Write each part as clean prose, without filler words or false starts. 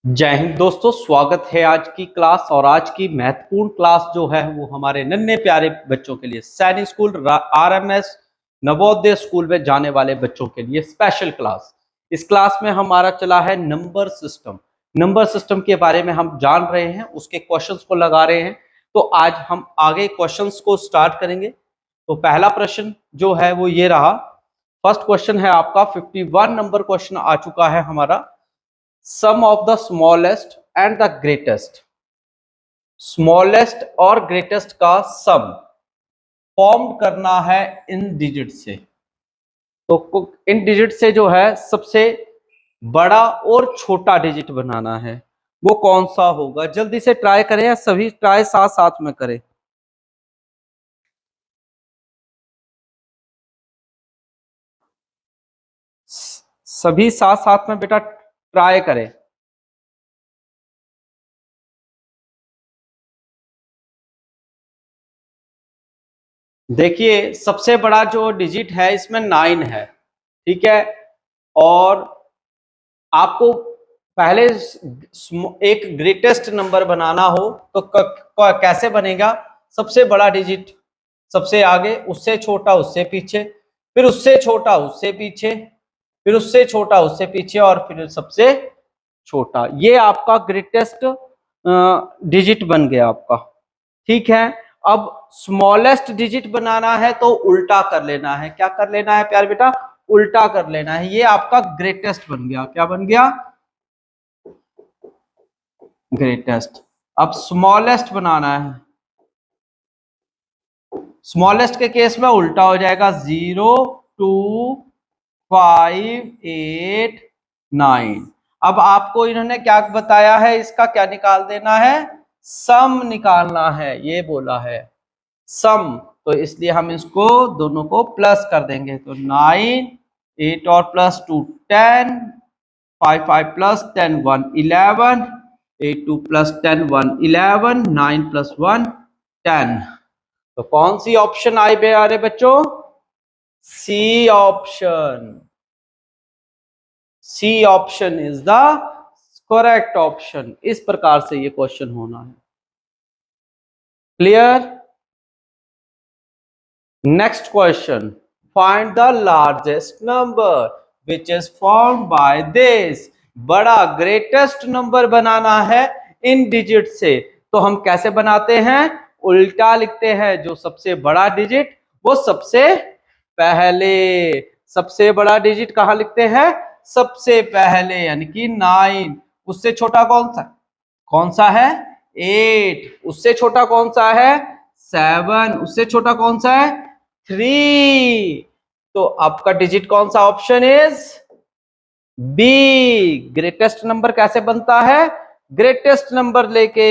जय हिंद दोस्तों, स्वागत है आज की क्लास। और आज की महत्वपूर्ण क्लास जो है वो हमारे नन्हे प्यारे बच्चों के लिए, सैनिक स्कूल आरएमएस नवोदय स्कूल में जाने वाले बच्चों के लिए स्पेशल क्लास। इस क्लास में हमारा चला है नंबर सिस्टम। नंबर सिस्टम के बारे में हम जान रहे हैं, उसके क्वेश्चंस को लगा रहे हैं। तो आज हम आगे क्वेश्चंस को स्टार्ट करेंगे। तो पहला प्रश्न जो है वो ये रहा। फर्स्ट क्वेश्चन है आपका 51 नंबर क्वेश्चन आ चुका है हमारा। Sum of the smallest and the greatest, smallest और ग्रेटेस्ट का सम फॉर्म करना है इन डिजिट से। तो इन डिजिट से जो है सबसे बड़ा और छोटा डिजिट बनाना है, वो कौन सा होगा? जल्दी से ट्राई करें या सभी ट्राई साथ साथ में करें? सभी साथ साथ में बेटा ट्राई करें। देखिए, सबसे बड़ा जो डिजिट है इसमें 9 है, ठीक है। और आपको पहले एक ग्रेटेस्ट नंबर बनाना हो तो कैसे बनेगा? सबसे बड़ा डिजिट सबसे आगे, उससे छोटा उससे पीछे, फिर उससे छोटा उससे पीछे, फिर उससे छोटा उससे पीछे, और फिर सबसे छोटा। ये आपका ग्रेटेस्ट डिजिट बन गया आपका, ठीक है। अब स्मॉलेस्ट डिजिट बनाना है तो उल्टा कर लेना है। क्या कर लेना है प्यार बेटा? उल्टा कर लेना है। ये आपका ग्रेटेस्ट बन गया। क्या बन गया? ग्रेटेस्ट। अब स्मॉलेस्ट बनाना है। स्मॉलेस्ट के केस में उल्टा हो जाएगा, 0 2 5 8 9। अब आपको इन्होंने क्या बताया है? इसका क्या निकाल देना है? सम निकालना है, ये बोला है सम। तो इसलिए हम इसको दोनों को प्लस कर देंगे। तो 9 8 और प्लस 2 10, 5 5 प्लस 10 1 11, 8 2 प्लस 10 1 11, 9 प्लस 1 10। तो कौन सी ऑप्शन आई बे आ रहे बच्चों? C option. C option is the correct option. इस प्रकार से ये क्वेश्चन होना है। Clear? Next question, find the largest number which is formed by this. बड़ा ग्रेटेस्ट नंबर बनाना है इन डिजिट से। तो हम कैसे बनाते हैं? उल्टा लिखते हैं। जो सबसे बड़ा डिजिट वो सबसे पहले। सबसे बड़ा डिजिट कहां लिखते हैं? सबसे पहले, यानी कि 9। उससे छोटा कौन सा? कौन सा है? 8। उससे छोटा कौन सा है? 7। उससे छोटा कौन सा है? 3। तो आपका डिजिट कौन सा option is? B. Greatest number कैसे बनता है? ग्रेटेस्ट नंबर लेके।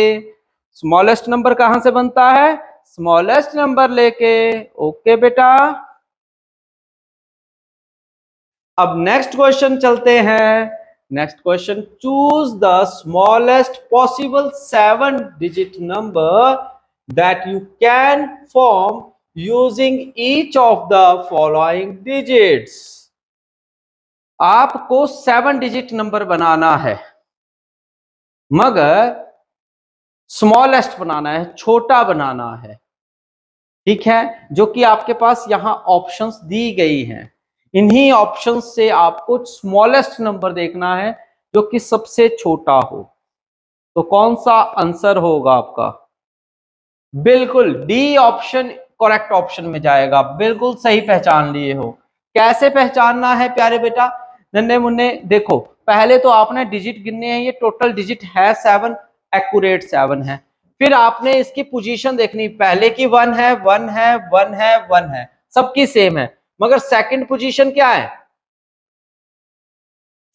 स्मॉलेस्ट नंबर कहां से बनता है? स्मॉलेस्ट नंबर लेके। ओके बेटा। अब नेक्स्ट क्वेश्चन चलते हैं। Next question, choose the smallest possible 7 digit number that you can form using each of the following digits. आपको 7 डिजिट नंबर बनाना है, मगर स्मॉलेस्ट बनाना है, छोटा बनाना है, ठीक है। जो कि आपके पास यहां ऑप्शंस दी गई हैं। इन्हीं ऑप्शंस से आपको स्मॉलेस्ट नंबर देखना है जो कि सबसे छोटा हो। तो कौन सा आंसर होगा आपका? बिल्कुल डी ऑप्शन करेक्ट ऑप्शन में जाएगा। बिल्कुल सही पहचान लिए हो। कैसे पहचानना है प्यारे बेटा? नन्हे मुन्ने देखो, पहले तो आपने डिजिट गिनने हैं। ये टोटल डिजिट है 7, एक्यूरेट 7 है। फिर आपने इसकी पोजीशन देखनी, पहले की 1 है 1 है 1 है 1 है, सबकी सेम है। मगर सेकंड पोजीशन क्या है?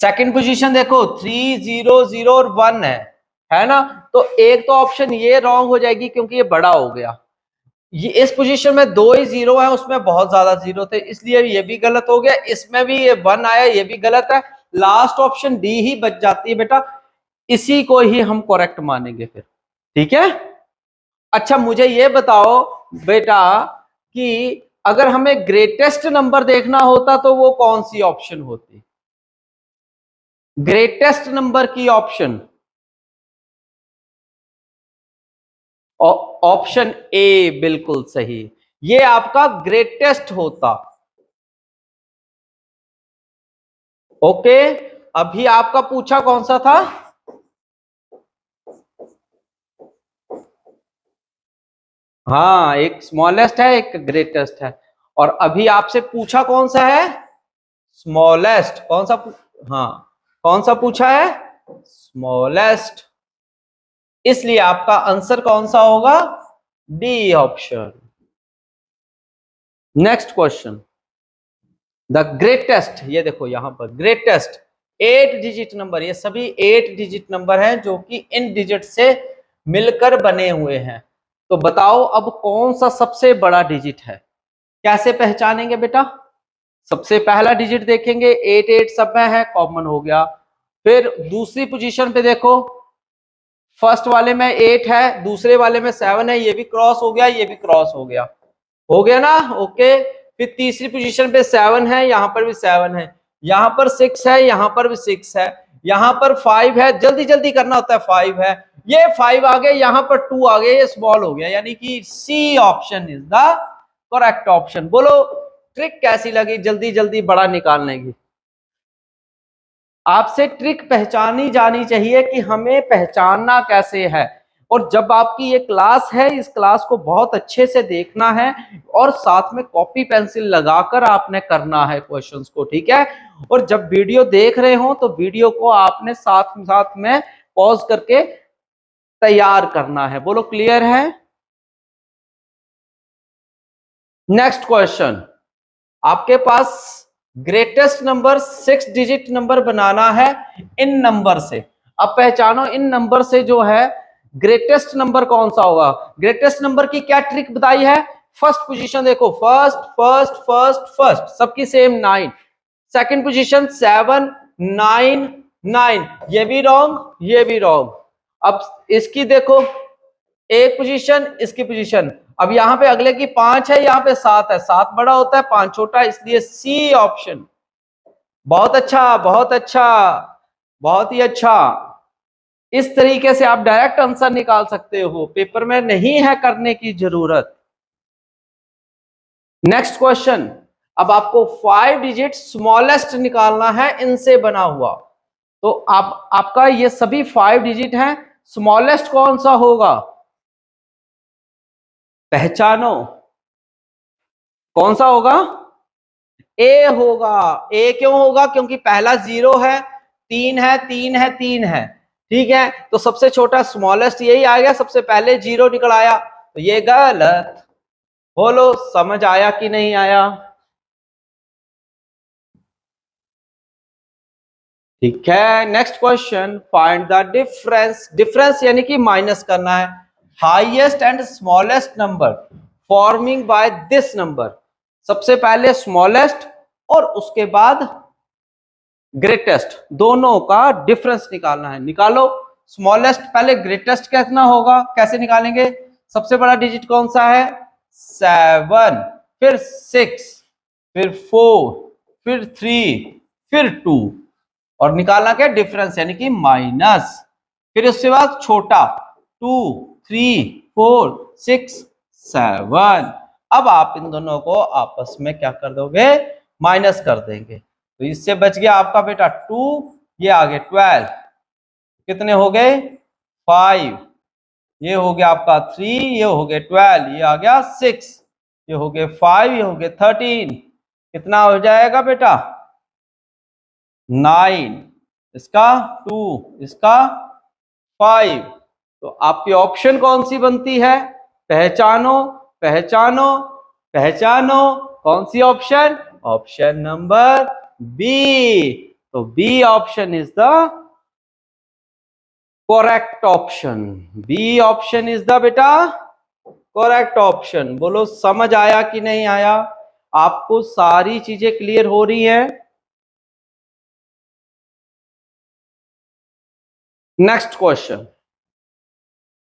सेकंड पोजीशन देखो 3 0 0 और 1 है ना। तो एक तो ऑप्शन ये रॉन्ग हो जाएगी क्योंकि ये बड़ा हो गया। ये इस पोजीशन में 2 ही जीरो है, उसमें बहुत ज्यादा जीरो थे, इसलिए ये भी गलत हो गया। इसमें भी ये 1 आया, ये भी गलत है। लास्ट ऑप्शन डी ही बच जाती है बेटा। इसी को ही हम करेक्ट मानेंगे फिर, ठीक है। अच्छा मुझे ये बताओ बेटा कि अगर हमें ग्रेटेस्ट नंबर देखना होता तो वो कौन सी ऑप्शन होती? ग्रेटेस्ट नंबर की ऑप्शन ऑप्शन ए बिल्कुल सही, ये आपका ग्रेटेस्ट होता। ओके, अभी आपका पूछा कौन सा था? हाँ, एक स्मॉलेस्ट है, एक ग्रेटेस्ट है, और अभी आपसे पूछा कौन सा है? स्मॉलेस्ट। कौन सा हाँ, कौन सा पूछा है? स्मॉलेस्ट। इसलिए आपका आंसर कौन सा होगा? D option. Next question, the greatest, ये देखो यहां पर ग्रेटेस्ट 8 डिजिट नंबर, ये सभी 8 डिजिट नंबर हैं जो कि इन डिजिट से मिलकर बने हुए हैं। तो बताओ अब कौन सा सबसे बड़ा डिजिट है? कैसे पहचानेंगे बेटा? सबसे पहला डिजिट देखेंगे, 8 8 सब में है, कॉमन हो गया। फिर दूसरी पोजीशन पे देखो, फर्स्ट वाले में 8 है, दूसरे वाले में 7 है, ये भी क्रॉस हो गया, ये भी क्रॉस हो गया ना? ओके। फिर तीसरी पोजीशन पे 7 है, यहां पर भी 7 है, यहां पर 6 है, यहां पर भी 6 है, यहां पर 5 है, जल्दी जल्दी करना होता है, 5 है, ये 5 आ गए, यहां पर 2 आ गए, ये स्मॉल हो गया, यानी कि C option is the correct option. बोलो ट्रिक कैसी लगी जल्दी जल्दी बड़ा निकालने की? आपसे ट्रिक पहचानी जानी चाहिए कि हमें पहचानना कैसे है। और जब आपकी ये क्लास है, इस क्लास को बहुत अच्छे से देखना है और साथ में कॉपी पेंसिल लगाकर आपने करना है क्वेश्चंस को, ठीक है? और जब वीडियो देख रहे हो तो वीडियो को आपने साथ साथ में पॉज करके तैयार करना है। बोलो क्लियर है? नेक्स्ट क्वेश्चन, आपके पास ग्रेटेस्ट नंबर 6 डिजिट नंबर बनाना है इन नंबर से। अब पहचानो इन नंबर से जो है ग्रेटेस्ट नंबर कौन सा होगा। ग्रेटेस्ट नंबर की क्या ट्रिक बताई है? फर्स्ट पोजीशन देखो, फर्स्ट फर्स्ट फर्स्ट फर्स्ट सबकी सेम 9, सेकंड पोजीशन 7 9 9, ये भी रॉन्ग, ये भी रॉन्ग। अब इसकी देखो, एक पोजीशन, इसकी पोजीशन, अब यहां पे अगले की 5 है, यहां पे 7 है, 7 बड़ा होता है 5 छोटा, इसलिए सी ऑप्शन। बहुत अच्छा, बहुत अच्छा, बहुत ही अच्छा। इस तरीके से आप डायरेक्ट आंसर निकाल सकते हो, पेपर में नहीं है करने की जरूरत। नेक्स्ट क्वेश्चन, अब आपको 5 डिजिट स्मॉलेस्ट निकालना है इनसे बना हुआ। तो आप आपका ये सभी 5 डिजिट हैं, स्मॉलेस्ट कौन सा होगा? पहचानो कौन सा होगा? ए होगा। ए क्यों होगा? क्योंकि पहला 0 है, 3 है, 3 है, 3 है, ठीक है? तो सबसे छोटा स्मॉलेस्ट यही आ गया, सबसे पहले 0 निकल आया, तो ये गलत। बोलो समझ आया कि नहीं आया? ठीक है, next question, find the difference. Difference यानी कि माइनस करना है। Highest and smallest number forming by this number. सबसे पहले स्मॉलेस्ट और उसके बाद ग्रेटेस्ट, दोनों का डिफरेंस निकालना है। निकालो। स्मॉलेस्ट पहले ग्रेटेस्ट कितना होगा, कैसे निकालेंगे? सबसे बड़ा डिजिट कौन सा है? 7, फिर 6, फिर 4, फिर 3, फिर 2, और निकालना क्या? डिफरेंस यानी कि माइनस। फिर उसके बाद छोटा 2 3 4 6 7। अब आप इन दोनों को आपस में क्या कर दोगे? माइनस कर देंगे। तो इससे बच गया आपका बेटा 2, ये आ गए 12, कितने हो गए? 5, ये हो गया आपका 3, ये हो गए 12, ये आ गया 6, ये हो गए 5, ये हो गए 13, कितना हो जाएगा बेटा? 9, इसका 2, इसका 5। तो आपकी ऑप्शन कौन सी बनती है? पहचानो, पहचानो, पहचानो। कौन सी ऑप्शन? Option number B. तो B option is the correct option. B option is the बेटा करेक्ट ऑप्शन। बोलो समझ आया कि नहीं आया? आपको सारी चीजें क्लियर हो रही हैं? Next question,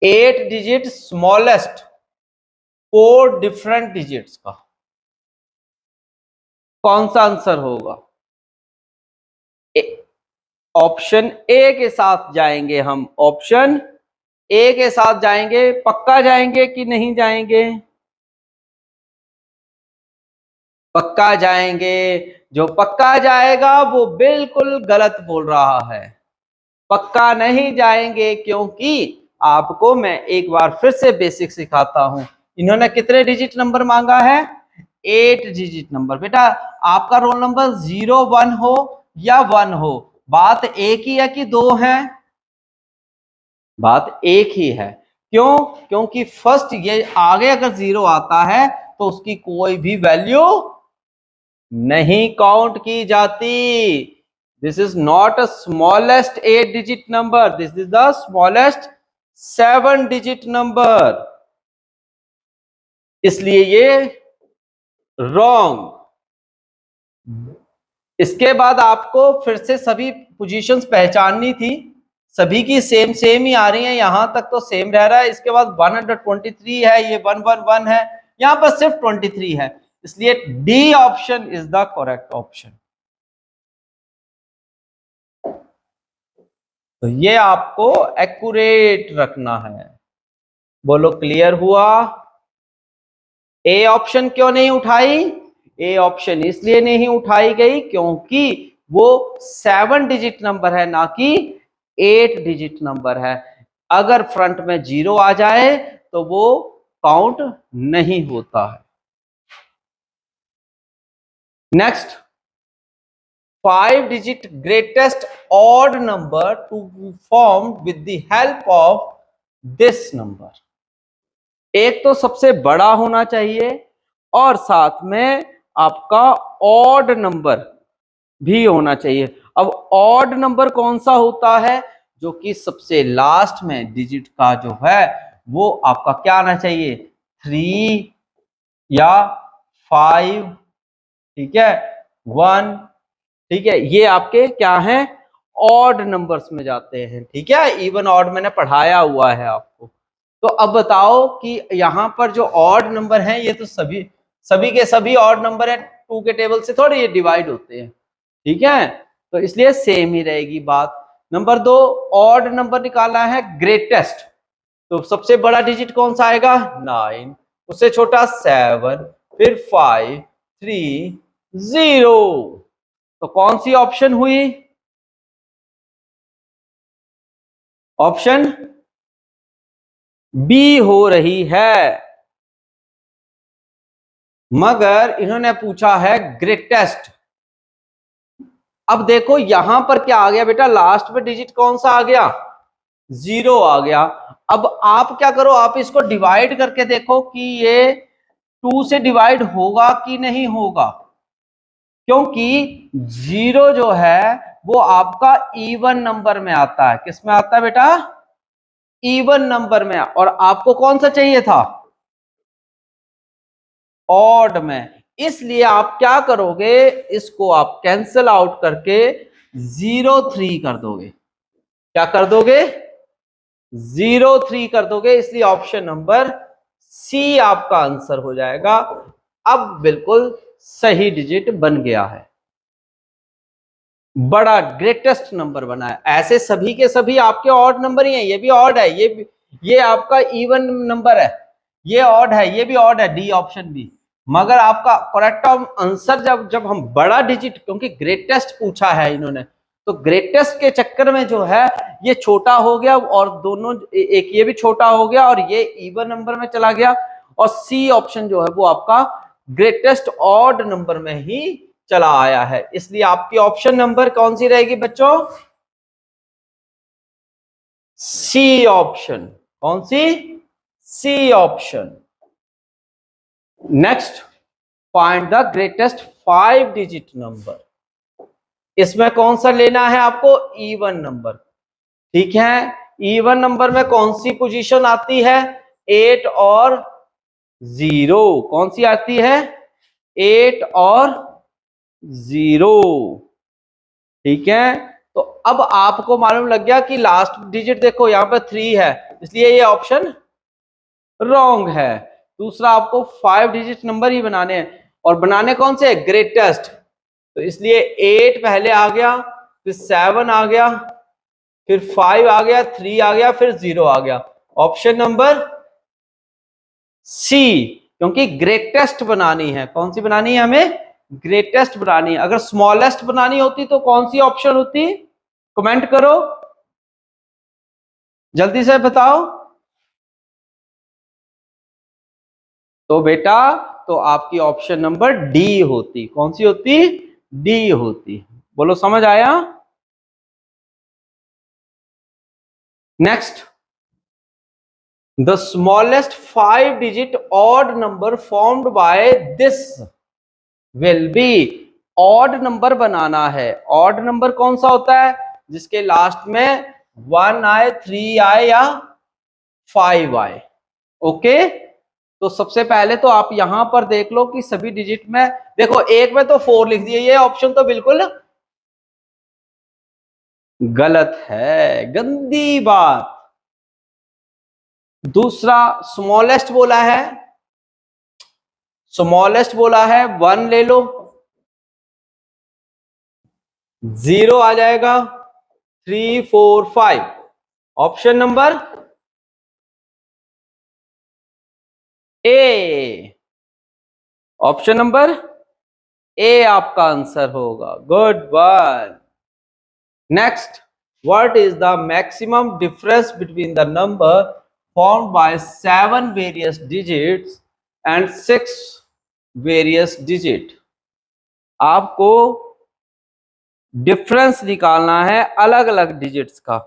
8 digit smallest 4 different digits का कौन सा आंसर होगा? ऑप्शन ए के साथ जाएंगे हम। ऑप्शन ए के साथ जाएंगे, पक्का जाएंगे कि नहीं जाएंगे? पक्का जाएंगे। जो पक्का जाएगा वो बिल्कुल गलत बोल रहा है। पक्का नहीं जाएंगे, क्योंकि आपको मैं एक बार फिर से बेसिक सिखाता हूं। इन्होंने कितने डिजिट नंबर मांगा है? 8 डिजिट नंबर। बेटा आपका रोल नंबर 01 हो या 1 हो, बात एक ही है कि दो है? बात एक ही है। क्यों? क्योंकि फर्स्ट ये आगे अगर 0 आता है तो उसकी कोई भी वैल्यू नहीं काउंट की जाती। This is not a smallest 8 digit number, this is the smallest 7 digit number, इसलिए ये रॉन्ग। इसके बाद आपको फिर से सभी पोजीशंस पहचाननी थी। सभी की सेम सेम ही आ रही है, यहां तक तो सेम रह रहा है। इसके बाद 123 है, ये 111 है, यहां पर सिर्फ 23 है, इसलिए D option is the correct option. तो ये आपको एक्यूरेट रखना है। बोलो क्लियर हुआ? ए ऑप्शन क्यों नहीं उठाई? ए ऑप्शन इसलिए नहीं उठाई गई क्योंकि वो 7 डिजिट नंबर है, ना कि 8 डिजिट नंबर है। अगर फ्रंट में 0 आ जाए तो वो काउंट नहीं होता है। Next, 5 digit greatest odd number to be formed with the help of this number. एक तो सबसे बड़ा होना चाहिए और साथ में आपका ऑड नंबर भी होना चाहिए। अब ऑड नंबर कौन सा होता है? जो कि सबसे लास्ट में डिजिट का जो है वो आपका क्या आना चाहिए? 3 या 5, ठीक है, 1, ठीक है, ये आपके क्या हैं? ऑड नंबर्स में जाते हैं। ठीक है, इवन ऑड मैंने पढ़ाया हुआ है आपको। तो अब बताओ कि यहाँ पर जो ऑड नंबर हैं ये तो सभी सभी के सभी ऑड नंबर है, 2 के टेबल से थोड़े ये डिवाइड होते हैं। ठीक है, तो इसलिए सेम ही रहेगी बात। नंबर 2, ऑड नंबर निकालना है ग्रेटेस्ट। तो सबसे बड़ा डिजिट कौन सा आएगा? 9, उससे छोटा 7, फिर 5, 3, 0। तो कौन सी ऑप्शन हुई? ऑप्शन बी हो रही है। मगर इन्होंने पूछा है ग्रेटेस्ट। अब देखो यहां पर क्या आ गया बेटा? लास्ट में डिजिट कौन सा आ गया? 0 आ गया। अब आप क्या करो, आप इसको डिवाइड करके देखो कि ये 2 से डिवाइड होगा कि नहीं होगा, क्योंकि 0 जो है वो आपका इवन नंबर में आता है। किस में आता है बेटा? इवन नंबर में। और आपको कौन सा चाहिए था? ऑड में। इसलिए आप क्या करोगे, इसको आप कैंसल आउट करके 03 कर दोगे। क्या कर दोगे? 03 कर दोगे। इसलिए ऑप्शन नंबर सी आपका आंसर हो जाएगा। अब बिल्कुल सही डिजिट बन गया है, बड़ा ग्रेटेस्ट नंबर बना है। ऐसे सभी के सभी आपके ऑड नंबर ही हैं। ये भी ऑड है, ये आपका इवन नंबर है, ये ऑड है, ये भी ऑड है, डी ऑप्शन भी। मगर आपका करेक्ट आंसर जब जब हम बड़ा डिजिट, क्योंकि ग्रेटेस्ट पूछा है इन्होंने, तो ग्रेटेस्ट के चक्कर में जो है ये छोटा हो गया और दोनों एक ये भी छोटा हो गया और ये इवन नंबर में चला गया। और सी ऑप्शन जो है वो आपका ग्रेटेस्ट ऑड नंबर में ही चला आया है। इसलिए आपकी ऑप्शन नंबर कौन सी रहेगी बच्चों? C option. कौन सी? C option. Next, find the greatest 5 digit number. इसमें कौन सा लेना है आपको? Even number. ठीक है, इवन नंबर में कौन सी पोजीशन आती है? 8 और 0। कौन सी आती है? 8 और 0। ठीक है, तो अब आपको मालूम लग गया कि लास्ट डिजिट देखो यहां पर 3 है, इसलिए ये ऑप्शन रॉन्ग है। दूसरा, आपको 5 डिजिट नंबर ही बनाने हैं, और बनाने कौन से? ग्रेटेस्ट। तो इसलिए 8 पहले आ गया, फिर 7 आ गया, फिर 5 आ गया, 3 आ गया, फिर 0 आ गया। ऑप्शन नंबर सी, क्योंकि ग्रेटेस्ट बनानी है। कौन सी बनानी है हमें? ग्रेटेस्ट बनानी है। अगर स्मॉलेस्ट बनानी होती तो कौन सी ऑप्शन होती? कमेंट करो, जल्दी से बताओ। तो बेटा, तो आपकी ऑप्शन नंबर डी होती। कौन सी होती? डी होती। बोलो, समझ आया? Next, the smallest 5 digit odd number formed by this will be. Odd number बनाना है। ऑड नंबर कौन सा होता है? जिसके लास्ट में 1 आए, 3 आए या 5 आए। ओके, तो सबसे पहले तो आप यहां पर देख लो कि सभी डिजिट में, देखो एक में तो 4 लिख दिए, ये ऑप्शन तो बिल्कुल गलत है, गंदी बात। दूसरा, स्मॉलेस्ट बोला है, स्मॉलेस्ट बोला है, 1 ले लो, 0 आ जाएगा, 3 4 5। Option number A, option number A आपका आंसर होगा। Good one. Next, what is the maximum difference between the number formed bye 7 various digits and 6 various digit. आपको डिफरेंस निकालना है अलग अलग डिजिट्स का।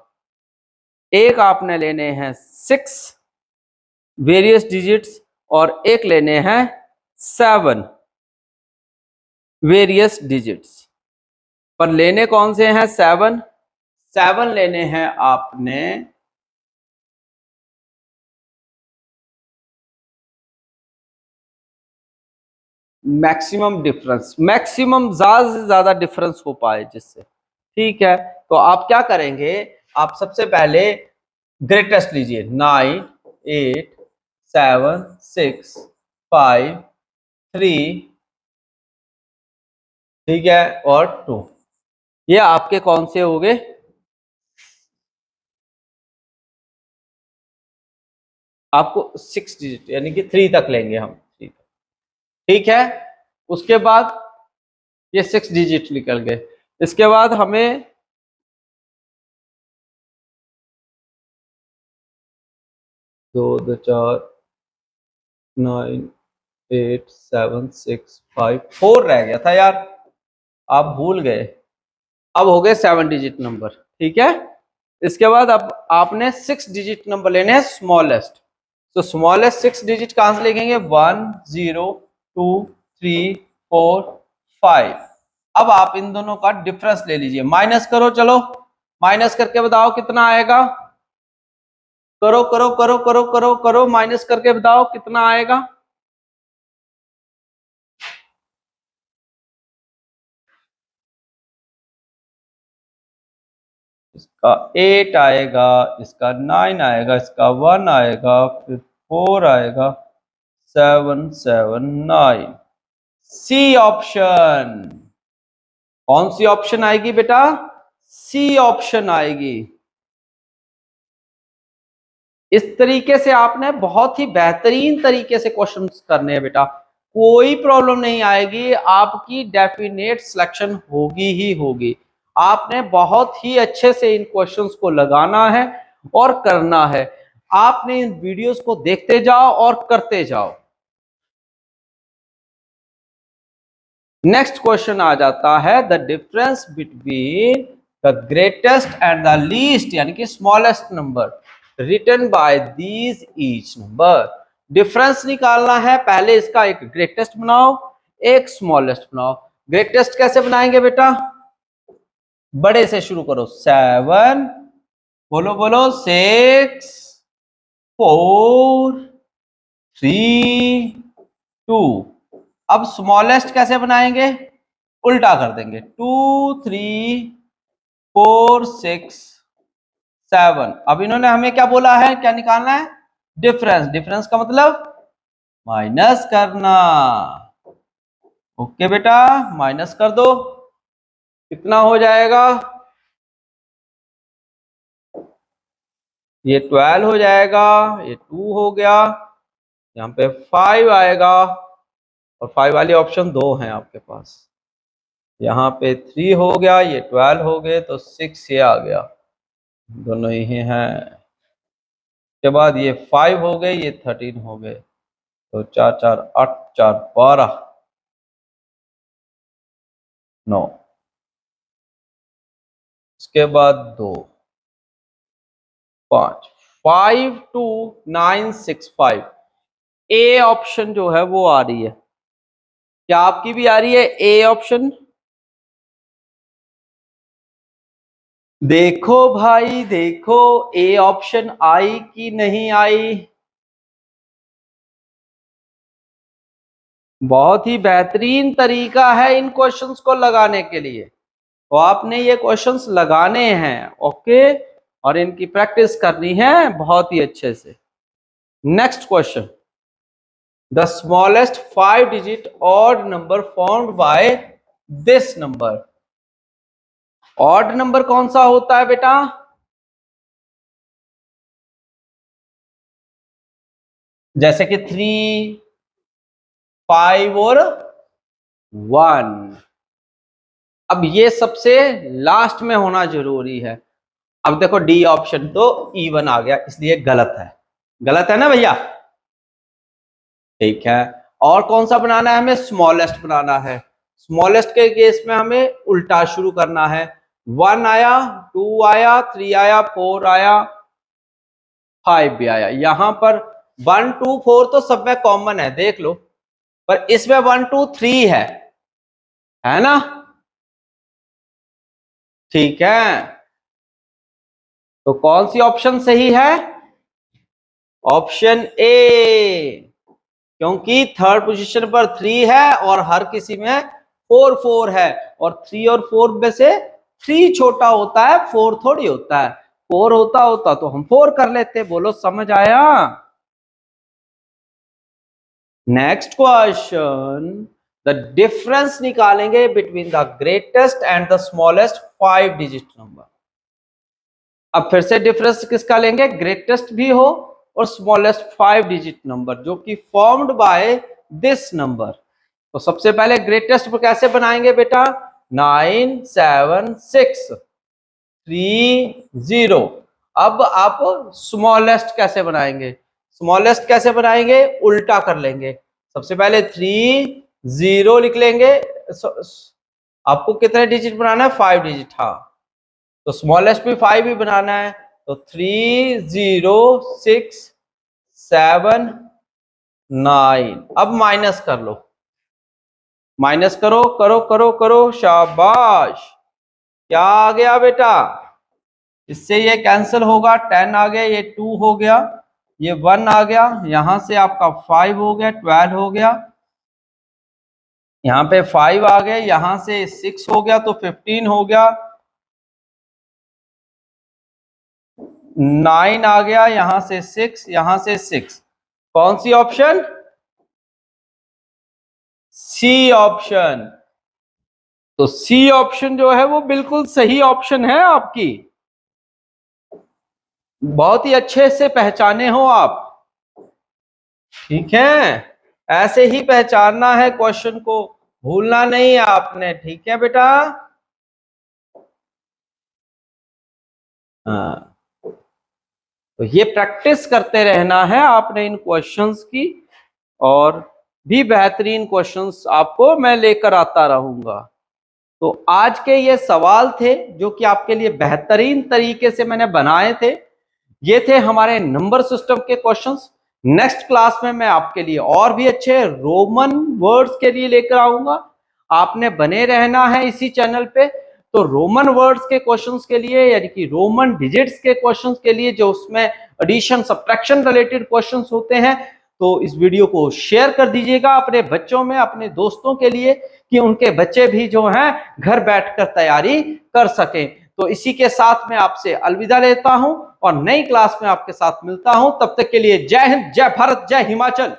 एक आपने लेने हैं 6 वेरियस डिजिट्स और एक लेने हैं 7 वेरियस डिजिट्स। पर लेने कौन से हैं? 7। 7 लेने हैं आपने मैक्सिमम डिफरेंस, मैक्सिमम ज्यादा से ज्यादा डिफरेंस हो पाए जिससे। ठीक है, तो आप क्या करेंगे? आप सबसे पहले ग्रेटेस्ट लीजिए, 9 8 7 6 5 3, ठीक है, और 2। ये आपके कौन से हो गए? आपको 6 डिजिट यानी कि 3 तक लेंगे हम। ठीक है, उसके बाद ये 6 डिजिट निकल गए। इसके बाद हमें 2 2 4 9 8 7 6 5 4 रह गया था यार, आप भूल गए। अब हो गए 7 डिजिट नंबर। ठीक है, इसके बाद अब आपने 6 डिजिट नंबर लेने हैं, स्मॉलेस्ट। तो स्मॉलेस्ट 6 डिजिट कहां से लिखेंगे? 1 0 2 3 4 5। अब आप इन दोनों का डिफरेंस ले लीजिए, माइनस करो। चलो माइनस करके बताओ कितना आएगा। करो करो करो करो करो करो, माइनस करके बताओ कितना आएगा। इसका 8 आएगा, इसका 9 आएगा, इसका 1 आएगा, फिर 4 आएगा, 7 7 9। C option. कौन सी ऑप्शन आएगी बेटा? सी ऑप्शन आएगी। इस तरीके से आपने बहुत ही बेहतरीन तरीके से क्वेश्चंस करने हैं बेटा, कोई प्रॉब्लम नहीं आएगी, आपकी डेफिनेट सिलेक्शन होगी ही होगी। आपने बहुत ही अच्छे से इन क्वेश्चंस को लगाना है और करना है। आपने इन वीडियोस को देखते जाओ और करते जाओ। नेक्स्ट क्वेश्चन आ जाता है, the difference between the greatest and the least यानी कि smallest number written by these each number. Difference निकालना है, पहले इसका एक ग्रेटेस्ट बनाओ, एक स्मॉलेस्ट बनाओ। ग्रेटेस्ट कैसे बनाएंगे बेटा? बड़े से शुरू करो, 7, बोलो बोलो, 6 4 3 2। अब स्मॉलेस्ट कैसे बनाएंगे? उल्टा कर देंगे, 2 3 4 6 7। अब इन्होंने हमें क्या बोला है, क्या निकालना है? डिफरेंस। डिफरेंस का मतलब माइनस करना। ओके बेटा, माइनस कर दो, कितना हो जाएगा? ये 12 हो जाएगा, ये 2 हो गया, यहाँ पे 5 आएगा और 5 वाले ऑप्शन 2 हैं आपके पास। यहाँ पे 3 हो गया, ये 12 हो गए तो 6 ये आ गया, दोनों ही हैं। के बाद ये 5 हो गए, ये 13 हो गए, तो 4 4 8 4 12 9। इसके बाद 2 5 5 2 9 6 5। ए ऑप्शन जो है वो आ रही है, क्या आपकी भी आ रही है ए ऑप्शन? देखो भाई देखो, ए ऑप्शन आई कि नहीं आई? बहुत ही बेहतरीन तरीका है इन क्वेश्चंस को लगाने के लिए, तो आपने ये क्वेश्चंस लगाने हैं, ओके, और इनकी प्रैक्टिस करनी है बहुत ही अच्छे से। Next question, the smallest 5 digit odd number formed by this number. Odd number कौन सा होता है बेटा? जैसे कि 3 5 और 1। अब ये सबसे लास्ट में होना जरूरी है। अब देखो डी ऑप्शन तो इवन आ गया, इसलिए गलत है ना भैया? ठीक है, और कौन सा बनाना है हमें? स्मॉलेस्ट बनाना है। स्मॉलेस्ट के केस में हमें उल्टा शुरू करना है। 1 आया, 2 आया, 3 आया, 4 आया, 5 भी आया। यहां पर 1 2 4 तो सब में कॉमन है, देख लो, पर इसमें 1 2 3 है ना? ठीक है, तो कौन सी ऑप्शन सही है? ऑप्शन ए, क्योंकि थर्ड पोजीशन पर 3 है और हर किसी में 4 4 है, और 3 और 4 में से 3 छोटा होता है, 4 थोड़ी होता है। 4 होता तो हम 4 कर लेते। बोलो समझ आया? नेक्स्ट क्वेश्चन, द डिफरेंस निकालेंगे between the greatest and the smallest 5 digit number. अब फिर से डिफरेंस किसका लेंगे? ग्रेटेस्ट भी हो और स्मॉलेस्ट 5 डिजिट नंबर, जो कि फॉर्म्ड बाय दिस नंबर। तो सबसे पहले ग्रेटेस्ट पर कैसे बनाएंगे बेटा? 9 7 6 3 0। अब आप स्मॉलेस्ट कैसे बनाएंगे? स्मॉलेस्ट कैसे बनाएंगे? उल्टा कर लेंगे। सबसे पहले 3 0 लिख लेंगे। आपको कितने डिजिट बनाना है? 5 डिजिट। हाँ, तो स्मॉलेस्ट भी 5 ही बनाना है, तो 3 0 6 7 9। अब माइनस कर लो, माइनस करो करो करो करो, शाबाश। क्या आ गया बेटा? इससे ये कैंसिल होगा, 10 आ गया, ये 2 हो गया, ये 1 आ गया, यहां से आपका 5 हो गया, 12 हो गया, यहाँ पे 5 आ गए, यहां से 6 हो गया तो 15 हो गया, 9 आ गया, यहां से 6, यहां से 6। कौन सी ऑप्शन? C option. तो सी ऑप्शन जो है वो बिल्कुल सही ऑप्शन है आपकी। बहुत ही अच्छे से पहचाने हो आप, ठीक है? ऐसे ही पहचानना है क्वेश्चन को, भूलना नहीं है आपने, ठीक है बेटा? हाँ, तो ये प्रैक्टिस करते रहना है आपने इन क्वेश्चंस की, और भी बेहतरीन क्वेश्चंस आपको मैं लेकर आता रहूंगा। तो आज के ये सवाल थे जो कि आपके लिए बेहतरीन तरीके से मैंने बनाए थे। ये थे हमारे नंबर सिस्टम के क्वेश्चंस। नेक्स्ट क्लास में मैं आपके लिए और भी अच्छे रोमन वर्ड्स के लिए लेकर आऊंगा। आपने बने रहना है इसी चैनल पे। तो रोमन वर्ड्स के क्वेश्चंस के लिए, यानी कि रोमन डिजिट्स के क्वेश्चंस के लिए, जो उसमें एडिशन सब्ट्रैक्शन रिलेटेड क्वेश्चंस होते हैं, तो इस वीडियो को शेयर कर दीजिएगा अपने बच्चों में, अपने दोस्तों के लिए, कि उनके बच्चे भी जो हैं घर बैठकर तैयारी कर सकें। तो इसी के साथ मैं आपसे अलविदा लेता हूं और नई क्लास में आपके साथ मिलता हूं। तब तक के लिए जय हिंद, जय भारत, जय हिमाचल।